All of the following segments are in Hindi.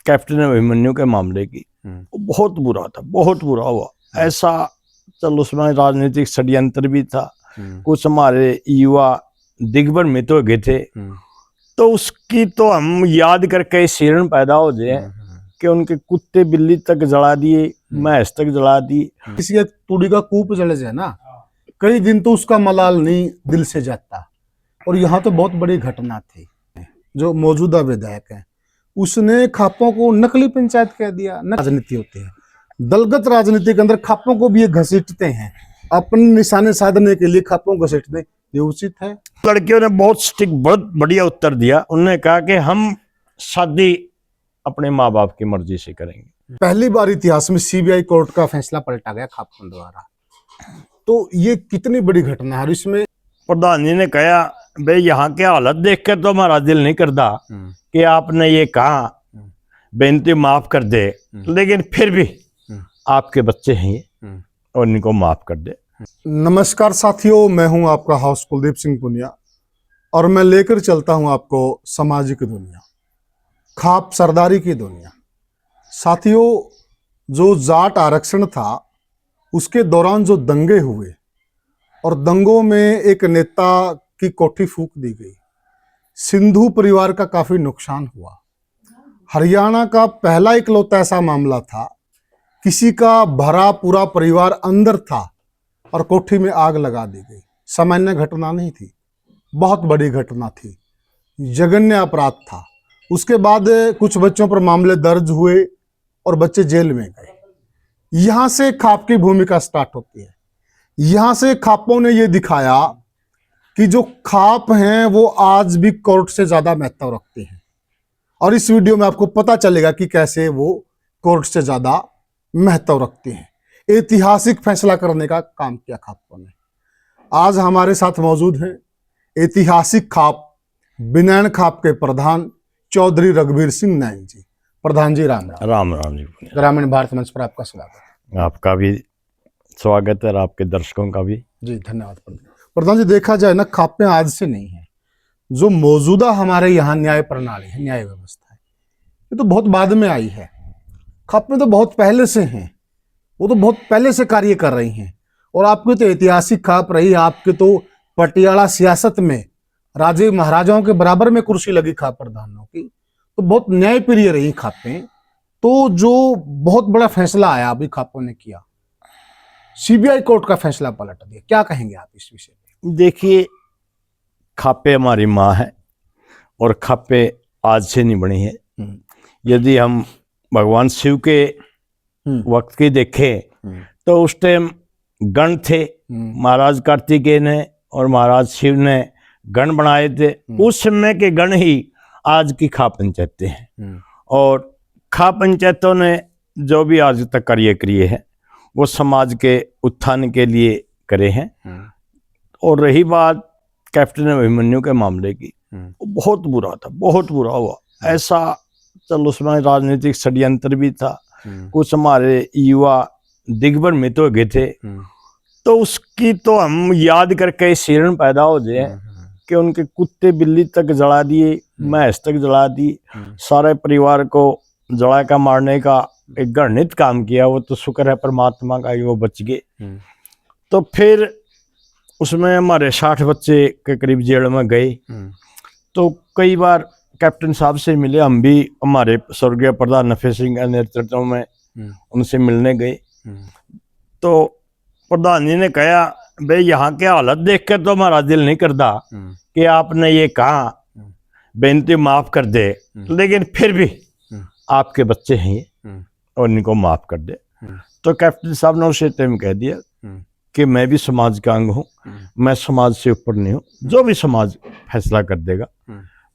कैप्टन अभिमन्यु के मामले की, वो बहुत बुरा था, बहुत बुरा हुआ। ऐसा चल उसमें राजनीतिक षड्यंत्र भी था, कुछ हमारे युवा दिग्भ्रमित हो गए थे, तो उसकी तो हम याद करके शीर्ण पैदा हो जाए कि उनके कुत्ते बिल्ली तक जला दिए, भैंस तक जला दी। किसी तूड़ी का कूप जल जाए ना, कई दिन तो उसका मलाल नहीं दिल से जाता। और यहाँ तो बहुत बड़ी घटना थी। जो मौजूदा विधायक है उसने खापों को नकली पंचायत कह दिया। राजनीति होती है, दलगत राजनीति के अंदर खापों को भी ये घसीटते हैं, अपने निशाने साधने के लिए खापों को घसीटते, ये उचित है? लड़कियों ने बहुत बढ़िया उत्तर दिया। उन्होंने कहा कि हम शादी अपने माँ बाप की मर्जी से करेंगे। पहली बार इतिहास में सीबीआई कोर्ट का फैसला पलटा गया खापों द्वारा, तो ये कितनी बड़ी घटना है। और इसमें प्रधान जी ने कहा, भाई यहाँ के हालत देख कर तो हमारा दिल नहीं करता कि आपने ये कहा, बेनती माफ कर दे, लेकिन फिर भी आपके बच्चे हैं ये और इनको माफ कर दे। नमस्कार साथियों, मैं हूं आपका हाउस कुलदीप सिंह पुनिया और मैं लेकर चलता हूं आपको सामाजिक दुनिया, खाप सरदारी की दुनिया। साथियों, जो जाट आरक्षण था उसके दौरान जो दंगे हुए और दंगों में एक नेता की कोठी फूंक दी गई, सिंधु परिवार का काफी नुकसान हुआ। हरियाणा का पहला इकलौता ऐसा मामला था, किसी का भरा पूरा परिवार अंदर था और कोठी में आग लगा दी गई। सामान्य घटना नहीं थी, बहुत बड़ी घटना थी, जघन्य अपराध था। उसके बाद कुछ बच्चों पर मामले दर्ज हुए और बच्चे जेल में गए। यहां से खाप की भूमिका स्टार्ट होती है। यहां से खापों ने यह दिखाया कि जो खाप हैं वो आज भी कोर्ट से ज्यादा महत्व रखते हैं, और इस वीडियो में आपको पता चलेगा कि कैसे वो कोर्ट से ज्यादा महत्व रखते हैं। ऐतिहासिक फैसला करने का काम किया खापों ने। आज हमारे साथ मौजूद हैं ऐतिहासिक खाप बिनैन खाप के प्रधान चौधरी रघुवीर सिंह नैन जी। प्रधान जी राम राम। राम राम जी। ग्रामीण भारत मंच पर आपका स्वागत। आपका भी स्वागत है और आपके दर्शकों का भी जी धन्यवाद। प्रधान जी, देखा जाए ना, खापें आज से नहीं है। जो मौजूदा हमारे यहाँ न्याय प्रणाली है, न्याय व्यवस्था है, ये तो बहुत बाद में आई है। खापें तो बहुत पहले से हैं, वो तो बहुत पहले से कार्य कर रही हैं। और आपकी तो ऐतिहासिक खाप रही, आपके तो पटियाला सियासत में राजे महाराजाओं के बराबर में कुर्सी लगी खाप प्रधानों की, तो बहुत न्यायप्रिय रही खापें। तो जो बहुत बड़ा फैसला आया अभी खापों ने किया, सीबीआई कोर्ट का फैसला पलट दिया, क्या कहेंगे आप इस विषय में? देखिए, खापे हमारी माँ है और खापे आज से नहीं बनी है। यदि हम भगवान शिव के वक्त की देखें तो उस टाइम गण थे, महाराज कार्तिकेय ने और महाराज शिव ने गण बनाए थे। उस समय के गण ही आज की खाप पंचायतें हैं। और खाप पंचायतों ने जो भी आज तक कार्य किए हैं वो समाज के उत्थान के लिए करे हैं। और रही बात कैप्टन अभिमन्यु के मामले की, वो बहुत बुरा था, बहुत बुरा हुआ। ऐसा चल उसमें राजनीतिक षड्यंत्र भी था, कुछ हमारे युवा दिग्भ्रमित हो गए थे, तो उसकी तो हम याद करके शीर्ण पैदा हो जाए कि उनके कुत्ते बिल्ली तक जला दिए, भैंस तक जला दी, सारे परिवार को जला का मारने का एक घृणित काम किया। वो तो शुक्र है परमात्मा का वो बच गए। तो फिर उसमें हमारे 60 बच्चे के करीब जेल में गए। तो कई बार कैप्टन साहब से मिले, हम भी हमारे स्वर्गीय प्रधान नफे सिंह के नेतृत्व में उनसे मिलने गए। तो प्रधान जी ने कहा, भाई यहाँ के हालत देख कर तो हमारा दिल नहीं करता कि आपने ये कहा, बेनती माफ कर दे, लेकिन फिर भी आपके बच्चे हैं ये और इनको माफ कर दे। तो कैप्टन साहब ने उसे टाइम कह दिया कि मैं भी समाज का अंग हूँ, मैं समाज से ऊपर नहीं हूँ, जो भी समाज फैसला कर देगा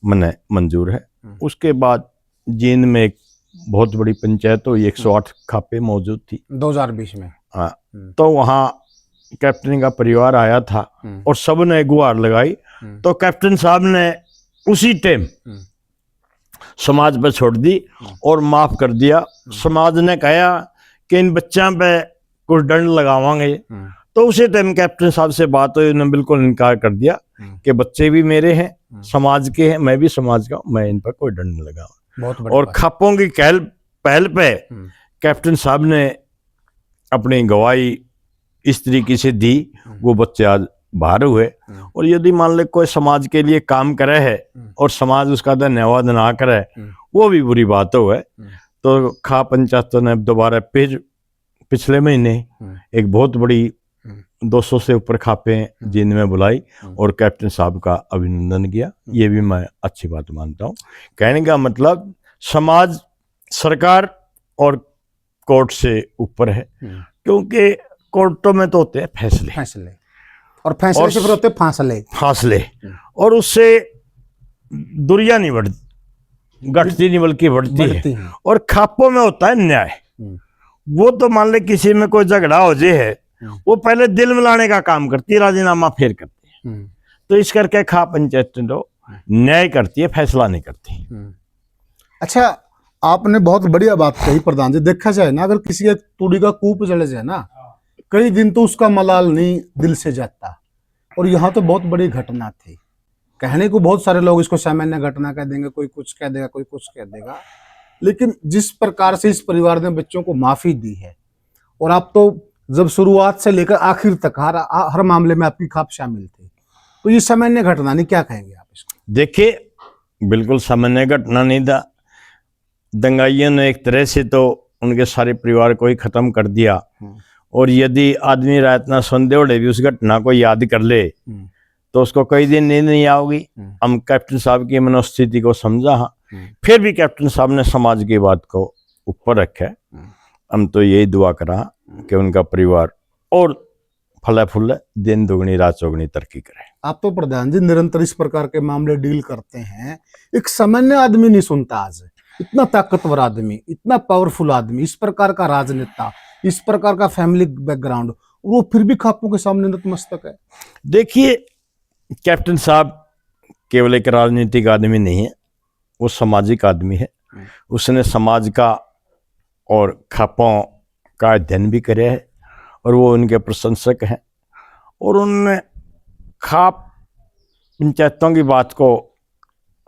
मैंने मंजूर है। उसके बाद जींद में एक बहुत बड़ी पंचायत हुई, 108 खापे मौजूद थी 2020 में। हाँ, तो वहाँ कैप्टन का परिवार आया था और सब ने गुहार लगाई। तो कैप्टन साहब ने उसी टाइम समाज पे छोड़ दी और माफ कर दिया। समाज ने कहा कि इन बच्चों पे कुछ दंड लगावांगे। तो उसी टाइम कैप्टन साहब से बात हुई, उन्होंने बिल्कुल इनकार कर दिया कि बच्चे भी मेरे हैं, समाज के हैं, मैं भी समाज का हूं, मैं इन पर कोई दंड नहीं लगाऊंगा। बहुत बड़ी और बात। खापों की पहल पे कैप्टन साहब ने अपनी गवाही इस तरीके से दी, वो बच्चे आज बाहर हुए। और यदि मान ले कोई समाज के लिए काम करे है और समाज उसका धन्यवाद ना करे, वो भी बुरी बात हो है। तो खा पंचायतों ने दोबारा फिर पिछले महीने एक बहुत बड़ी 200 से ऊपर खापें जिन में बुलाई और कैप्टन साहब का अभिनंदन किया। ये भी मैं अच्छी बात मानता हूँ। कहने का मतलब समाज, सरकार और कोर्ट से ऊपर है, क्योंकि कोर्टों में तो होते हैं फैसले और फैसले से फिर होते फासले और उससे दुनिया नहीं घटती नहीं बल्कि बढ़ती है। और खापों में होता है न्याय। वो तो मान ले किसी में कोई झगड़ा हो जाए है, वो पहले दिल मिलाने का काम करती है, राजीनामा फिर करती है। तो इस करके खा पंचायत तो न्याय करती है, फैसला नहीं करती। अच्छा, आपने बहुत बढ़िया बात कही प्रधान जी। देखा जाए ना, अगर किसी का तूड़ी का कूप जल जाए ना, कई दिन तो उसका मलाल नहीं दिल से जाता। और यहाँ तो बहुत बड़ी घटना थी। कहने को बहुत सारे लोग इसको सामान्य घटना कह देंगे, कोई कुछ कह देगा, कोई कुछ कह देगा, लेकिन जिस प्रकार से इस परिवार ने बच्चों को माफी दी है, और आप तो जब शुरुआत से लेकर आखिर तक हर मामले में आपकी खाप शामिल थी, तो ये सामान्य घटना नहीं, क्या कहेंगे आप इसको? देखिए, बिल्कुल सामान्य घटना नहीं था। दंगाइयों ने एक तरह से तो उनके सारे परिवार को ही खत्म कर दिया। और यदि आदमी रात ना सोंदे उड़े भी उस घटना को याद कर ले तो उसको कई दिन नींद नहीं आओगी। हम कैप्टन साहब की मनोस्थिति को समझा, फिर भी कैप्टन साहब ने समाज की बात को ऊपर रखा। हम तो यही दुआ करा कि उनका परिवार और फले फूले, दिन दुगनी रात चौगनी तरक्की करे। आप तो प्रधान जी निरंतर इस प्रकार के मामले डील करते हैं, एक सामान्य आदमी नहीं सुनता। आज इतना ताकतवर आदमी, इतना पावरफुल आदमी, इस प्रकार का राजनेता, इस प्रकार का फैमिली बैकग्राउंड, वो फिर भी खापों के सामने नतमस्तक है। देखिए, कैप्टन साहब केवल एक राजनीतिक आदमी नहीं है, वो सामाजिक आदमी है। उसने समाज का और खापों का अध्ययन भी करे है और वो उनके प्रशंसक हैं। और उन्होंने खाप पंचायतों की बात को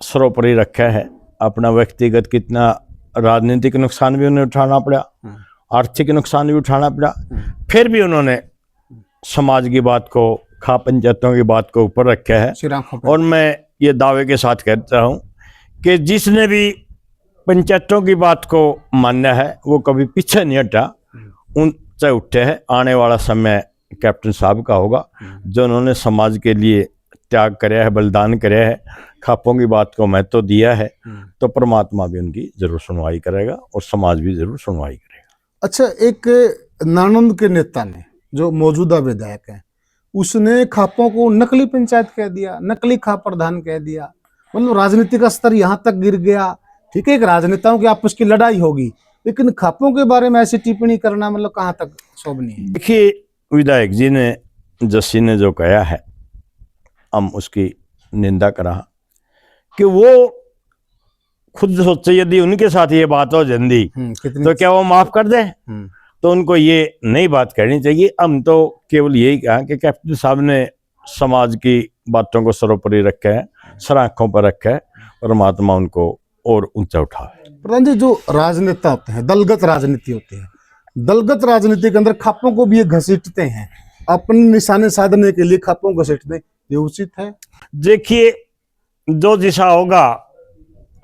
सर्वोपरि रखा है। अपना व्यक्तिगत कितना राजनीतिक नुकसान भी उन्हें उठाना पड़ा, आर्थिक नुकसान भी उठाना पड़ा, फिर भी उन्होंने समाज की बात को, खाप पंचायतों की बात को ऊपर रखा है। और मैं ये दावे के साथ कहता हूँ कि जिसने भी पंचायतों की बात को मानना है वो कभी पीछे नहीं हटा, ऊंचे उठे है। आने वाला समय कैप्टन साहब का होगा, जो उन्होंने समाज के लिए त्याग कराया है, बलिदान कराया है, खापों की बात को महत्व दिया है, तो परमात्मा भी उनकी जरूर सुनवाई करेगा और समाज भी जरूर सुनवाई करेगा। अच्छा, एक नानंद के नेता ने, जो मौजूदा विधायक है, उसने खापों को नकली पंचायत कह दिया, नकली खाप प्रधान कह दिया। मतलब राजनीतिक स्तर यहाँ तक गिर गया। ठीक है, एक राजनेताओं की आपस की लड़ाई होगी, लेकिन खापों के बारे में ऐसी टिप्पणी करना मतलब कहाँ तक शोभनीय है? देखिए, विधायक जी ने, जस्सी ने जो कहा है, हम उसकी निंदा करा कि वो खुद सोचे यदि उनके साथ ये बात हो जल्दी तो क्या वो माफ कर दे। तो उनको ये नई बात कहनी चाहिए। हम तो केवल यही कहा कि कैप्टन साहब ने समाज की बातों को सर्वोपरि रखा है, सराखों पर रखा है, परमात्मा उनको और ऊंचा उठाए। प्रधान जी, जो राजनेता होते हैं, दलगत राजनीति होती है, दलगत राजनीति के अंदर खापों को भी ये घसीटते हैं, अपने निशाने साधने के लिए खापों को घसीटते हैं, ये उचित है? देखिए, जो दिशा होगा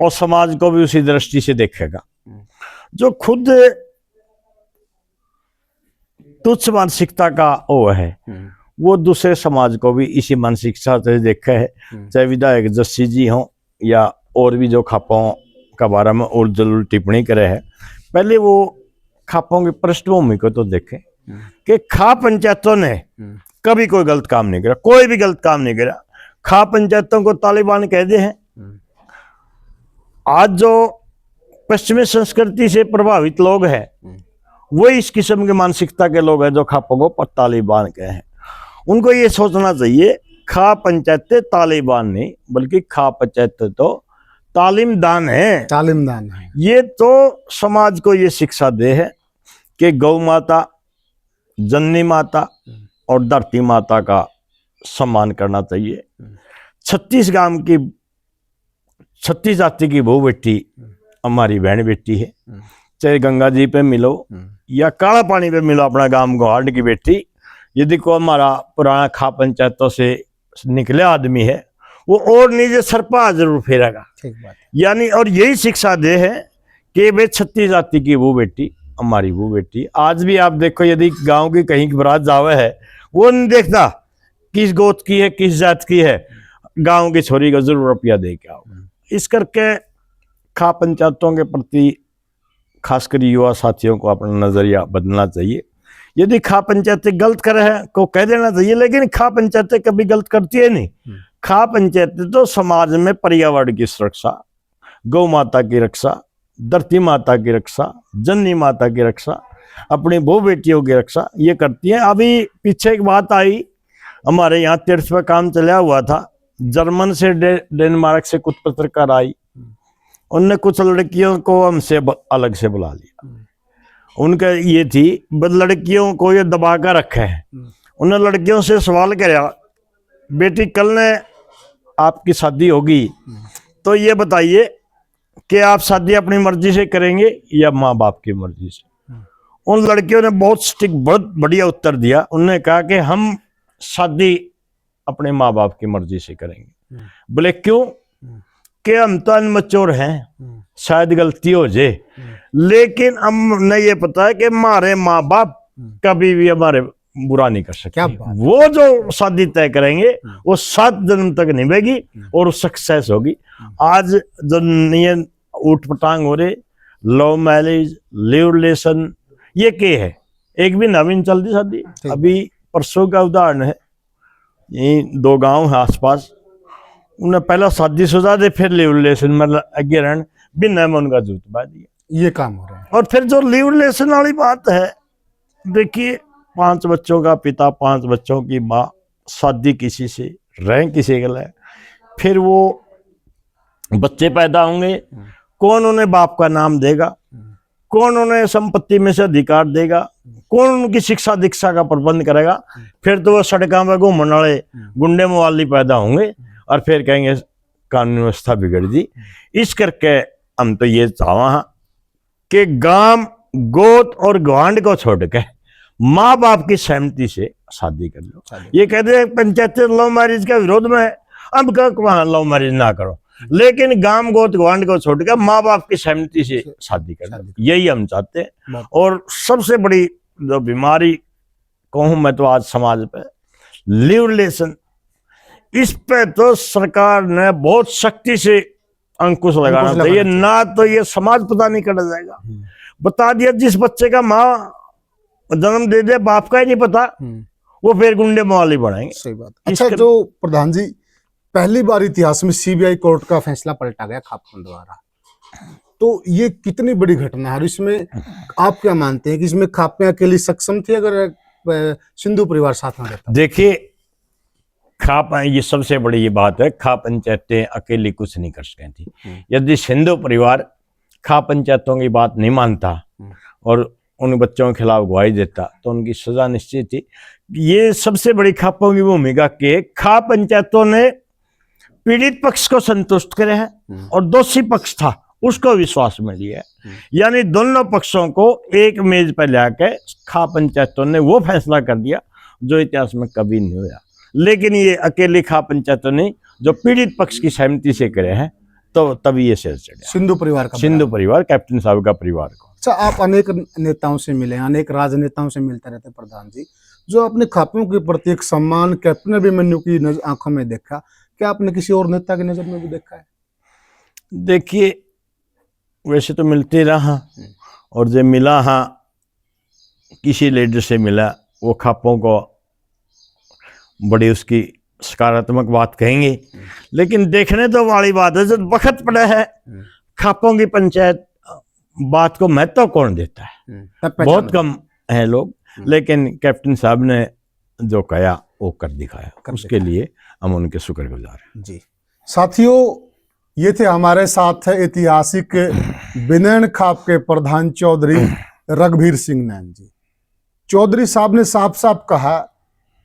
और समाज को भी उसी दृष्टि से देखेगा। जो खुद तुच्छ मानसिकता का वो है, वो दूसरे समाज को भी इसी मानसिकता से देखा है। चाहे विधायक जस्सी जी हों या और भी जो खापों का बारे में और जरूर टिप्पणी करे है, पहले वो खापों की पृष्ठभूमि को तो देखें कि खाप पंचायतों ने कभी कोई गलत काम नहीं करा, कोई भी गलत काम नहीं करा। खाप पंचायतों को तालिबान कहते हैं। आज जो पश्चिमी संस्कृति से प्रभावित लोग हैं, वो इस किस्म की मानसिकता के लोग हैं जो खापों को तालिबान कहे हैं। उनको ये सोचना चाहिए, खाप पंचायत तालिबान नहीं बल्कि खाप पंचायत तो तालीमदान है। तालीमदान है। ये तो समाज को ये शिक्षा दे है कि गौ माता, जननी माता और धरती माता का सम्मान करना चाहिए। 36 गांव की 36 जाति की बहु बेटी हमारी बहन बेटी है, चाहे गंगा जी पे मिलो या काला पानी पे मिलो, अपना गांव गोहाड़ की बेटी, यदि को हमारा पुराना खा पंचायतों से निकले आदमी है, वो और नीचे सरपा जरूर फेरेगा। यानी और यही शिक्षा दे है कि वे छत्तीस जाति की वो बेटी, हमारी वो बेटी। आज भी आप देखो, यदि गांव की कहीं की बारात जावे है, वो नहीं देखता किस गोत की है, किस जात की है, गांव की छोरी को जरूर रुपया दे के आओ। इस करके खा पंचायतों के प्रति खासकर युवा साथियों को अपना नजरिया बदलना चाहिए। यदि खा पंचायतें गलत करे है को कह देना चाहिए, लेकिन खा पंचायतें कभी गलत करती है नहीं। खा पंचायतें तो समाज में पर्यावरण की सुरक्षा, गौ माता की रक्षा, धरती माता की रक्षा, जननी माता की रक्षा, अपनी बहु बेटियों की रक्षा ये करती है। अभी पीछे एक बात आई, हमारे यहाँ तीर्थ पे काम चला हुआ था, जर्मन से डेनमार्क से कुछ पत्रकार आई, उनने कुछ लड़कियों को हमसे अलग से बुला लिया। उनका ये थी लड़कियों को ये दबा कर रखे हैं। उन्होंने लड़कियों से सवाल किया, बेटी कल ने आपकी शादी होगी तो ये बताइए कि आप शादी अपनी मर्जी से करेंगे या माँ बाप की मर्जी से। उन लड़कियों ने बहुत स्टिक, बहुत बढ़िया उत्तर दिया। उन्होंने कहा कि हम शादी अपने माँ बाप की मर्जी से करेंगे। बोले क्यों? कि हम तो अनमच्योर हैं, शायद गलती हो जाए, लेकिन हमने ये पता है कि हमारे माँ बाप कभी भी हमारे बुरा नहीं कर सकते। वो जो शादी तय करेंगे वो 7 जन्म तक निभेगी और सक्सेस होगी। आज जो ये उठ पटांग हो रहे, लव मैरिज, लिव रिलेशन, ये क्या है? एक भी नवीन चलती शादी। अभी परसों का उदाहरण है, यही 2 गांव है आसपास, उन्हें पहला शादी शुदा दे, फिर लिव रिलेशन में आगे रहन, बिना में उनका जूत बा दिया, ये काम हो रहा है। और फिर जो लिव रिलेशन वाली बात है, देखिए 5 बच्चों का पिता, 5 बच्चों की माँ, शादी किसी से, रह किसी के लिए, फिर वो बच्चे पैदा होंगे, कौन उन्हें बाप का नाम देगा, कौन उन्हें संपत्ति में से अधिकार देगा, कौन उनकी शिक्षा दीक्षा का प्रबंध करेगा। फिर तो वो सड़कों पर घूमने वाले गुंडे मवाली पैदा होंगे और फिर कहेंगे कानून व्यवस्था बिगड़ दी। इस करके हम तो ये चाहा कि गांव, गोत और गवांड को छोड़ के माँ बाप की सहमति से शादी कर लो। ये कहते हैं पंचायत लव मैरिज का विरोध में है, अब कहाँ लव मैरिज ना करो, लेकिन गांव, गोत, गवांड को छोड़ के माँ बाप की सहमति से शादी कर लो। यही हम चाहते हैं। और सबसे बड़ी जो बीमारी कहूँ मैं तो आज समाज पे, लिव रिलेशन, इस पे तो सरकार ने बहुत सख्ती से अंकुश लगाना चाहिए। ना तो ये समाज पता नहीं कर जाएगा। बता दिया जिस बच्चे का माँ जन्म दे दे, बाप का ही नहीं पता, वो फिर गुंडे मवाली बढ़ाएंगे। सही बात। अच्छा, जो प्रधान जी, पहली बार इतिहास में सीबीआई कोर्ट का फैसला पलटा गया खापों द्वारा, तो ये कितनी बड़ी घटना है और इसमें आप क्या मानते हैं कि इसमें खापे अकेली सक्षम थी अगर सिंधु परिवार साथ में रहता? देखिए, खाप, ये सबसे बड़ी ये बात है, खा पंचायतें अकेली कुछ नहीं कर सकें थी। यदि सिंधु परिवार खा पंचायतों की बात नहीं मानता और उन बच्चों के खिलाफ गवाही देता तो उनकी सजा निश्चित थी। ये सबसे बड़ी खापों की भूमिका के खा पंचायतों ने पीड़ित पक्ष को संतुष्ट करे हैं और दोषी पक्ष था उसको विश्वास में लिया है। यानी दोनों पक्षों को एक मेज पर लाके खा पंचायतों ने वो फैसला कर दिया जो इतिहास में कभी नहीं हुआ। लेकिन ये अकेली खा पंचायतों ने जो पीड़ित पक्ष की सहमति से करे हैं, तो तभी ये सिर चढ़ा सिंधु परिवार का, सिंधु परिवार, कैप्टन साहब का परिवार को। अच्छा, आप अनेक नेताओं से मिले, अनेक राजनेताओं से मिलते रहते प्रधान जी, जो अपने खापों के प्रति एक सम्मान कैप्टन अभिमन्यु की आंखों में देखा, क्या आपने किसी और नेता की नजर में भी देखा है? देखिए, वैसे तो मिलते रहा, और जब मिला, हाँ किसी लीडर से मिला, वो खापों को बड़ी उसकी सकारात्मक बात कहेंगे, लेकिन देखने तो वाली बात है, जब वक्त पड़ा है खापों की पंचायत बात को महत्व कौन देता है? बहुत कम है लोग, लेकिन कैप्टन साहब ने जो कहा वो कर दिखाया, उसके लिए हम उनके शुक्रगुजार हैं जी। साथियों, ये थे हमारे साथ ऐतिहासिक बिनैन खाप के प्रधान चौधरी रघुवीर सिंह नैन जी। चौधरी साहब ने साफ साफ कहा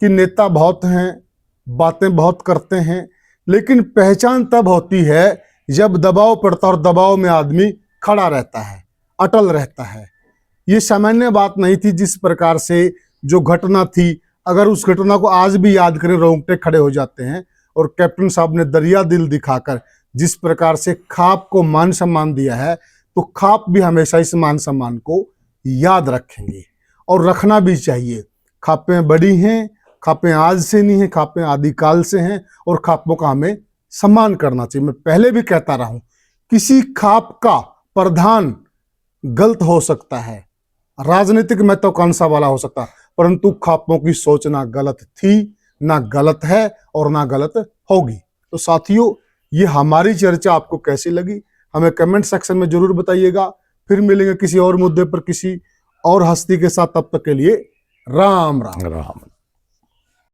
कि नेता बहुत हैं, बातें बहुत करते हैं, लेकिन पहचान तब होती है जब दबाव पड़ता और दबाव में आदमी खड़ा रहता है, अटल रहता है। ये सामान्य बात नहीं थी। जिस प्रकार से जो घटना थी, अगर उस घटना को आज भी याद करें रोंगटे खड़े हो जाते हैं। और कैप्टन साहब ने दरिया दिल दिखाकर जिस प्रकार से खाप को मान सम्मान दिया है, तो खाप भी हमेशा इस मान सम्मान को याद रखेंगे और रखना भी चाहिए। खापें बड़ी हैं, खापें आज से नहीं हैं, खापें आदिकाल से हैं और खापों का हमें सम्मान करना चाहिए। मैं पहले भी कहता रहा हूं, किसी खाप का प्रधान गलत हो सकता है, राजनीतिक महत्वाकांक्षा वाला हो सकता, परंतु खापों की सोच ना गलत थी, ना गलत है और ना गलत होगी। तो साथियों, ये हमारी चर्चा आपको कैसी लगी हमें कमेंट सेक्शन में जरूर बताइएगा। फिर मिलेंगे किसी और मुद्दे पर किसी और हस्ती के साथ। तब तक के लिए राम राम। राम।